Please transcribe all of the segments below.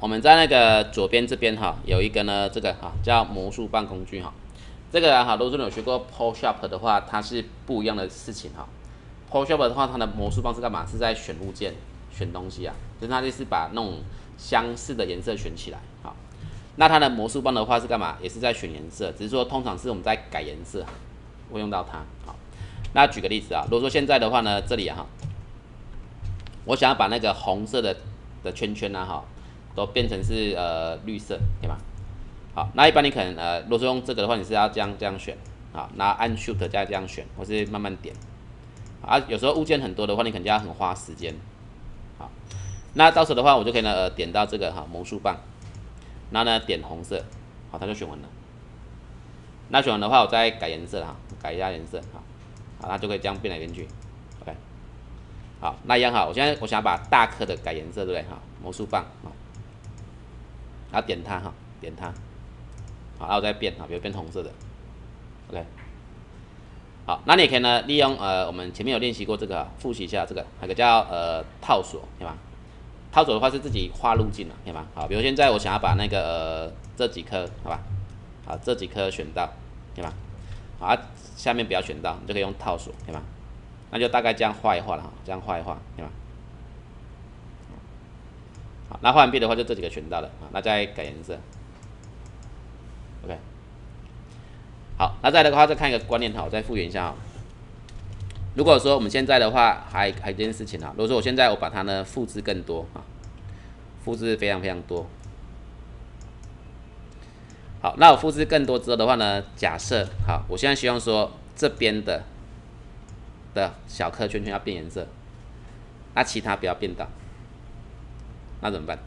我们在那个左边这边哈，有一个呢，这个哈叫魔术棒工具哈。这个哈，如果说你有学过 Photoshop 的话，它是不一样的事情哈。Photoshop 的话，它的魔术棒是干嘛？是在选物件、选东西啊，就是它就是把那种相似的颜色选起来。好，那它的魔术棒的话是干嘛？也是在选颜色，只是说通常是我们在改颜色，会用到它。好，那举个例子啊，如果说现在的话呢，这里啊哈，我想要把那个红色的圈圈啊哈，都变成是绿色，对吗？好，那一般你可能如果说用这个的话，你是要这样选，好，然后按 Shift 再这样选，或是慢慢点。啊，有时候物件很多的话，你可能就要很花时间。好，那到时候的话，我就可以呢点到这个哈魔术棒，然后呢点红色，好，它就选完了。那选完的话，我再改颜色哈，改一下颜色，好，好，它就可以这样变来变去。OK， 好，那一样好，现在我想要把大颗的改颜色，对不对？好，魔术棒，好，然后点它哈，点它，好，然后我再变哈，比如变红色的。OK。好，那你也可以呢，利用我们前面有练习过这个，复习一下这个，有个叫套索，对吗？套索的话是自己画路径了，对吗？好，比如现在我想要把那个这几颗，好吧？好，这几颗选到，对吗？好，啊，下面不要选到，你就可以用套索，对吗？那就大概这样画一画了哈，这样画一画，对吗？好，那画完毕的话就这几个选到了，那再改颜色 ，OK。好，那再来的话再看一个观念哈，我再复原一下哈。如果说我们现在的话还有一件事情哈，如果说我现在我把它呢复制更多啊，复制非常非常多。好，那我复制更多之后的话呢，假设好，我现在希望说这边的小颗圈圈要变颜色，那其他不要变到，那怎么办？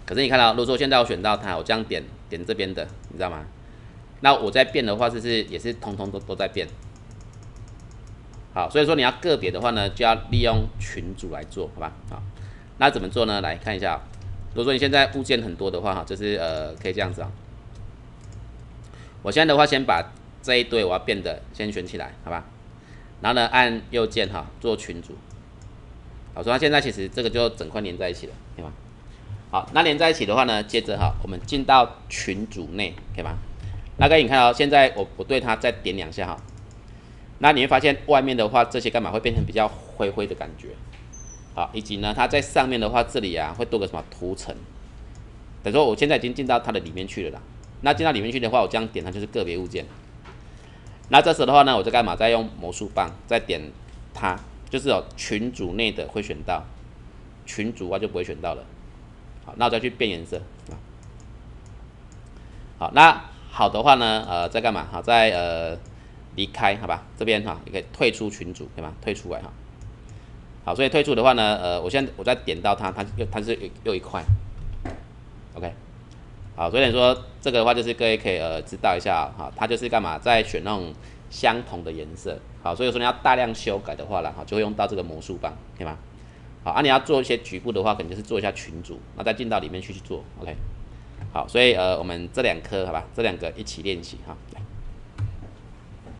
可是你看到，如果说现在我选到它，我这样点这边的，你知道吗？那我在变的话，就是也是通通都在变。好，所以说你要个别的话呢，就要利用群组来做，好吧？好，那怎么做呢？来看一下，如果说你现在物件很多的话，哈，就是可以这样子啊。我现在的话，先把这一堆我要变的先选起来，好吧？然后呢，按右键哈，做群组。好，所以它现在其实这个就整块连在一起了，可以吗？好，那连在一起的话呢，接着哈，我们进到群组内，可以吗？那个你看到，现在我对它再点2下哈。那你会发现外面的话，这些干嘛会变成比较灰灰的感觉，好，以及呢，它在上面的话，这里啊会多个什么涂层，等于说我现在已经进到它的里面去了啦。那进到里面去的话，我这样点它就是个别物件。那这时候的话呢，我就干嘛？再用魔术棒再点它，就是群组内的会选到，群组啊就不会选到了。好，那我再去变颜色。好，那好的话呢，在干嘛？好，在离开，好吧，这边哈，也可以退出群组，对吗？退出来哈。好，所以退出的话呢，我现在我再点到它，它是又一块 ，OK。好，所以你说这个的话，就是各位可以知道一下哈，它就是干嘛，在选那种相同的颜色。好，所以说你要大量修改的话啦，就会用到这个魔术棒，可以吗？好，啊，你要做一些局部的话，可能就是做一下群组，那再进到里面去做 ，OK。好，所以我们这2颗，好吧，这2个一起练习哈。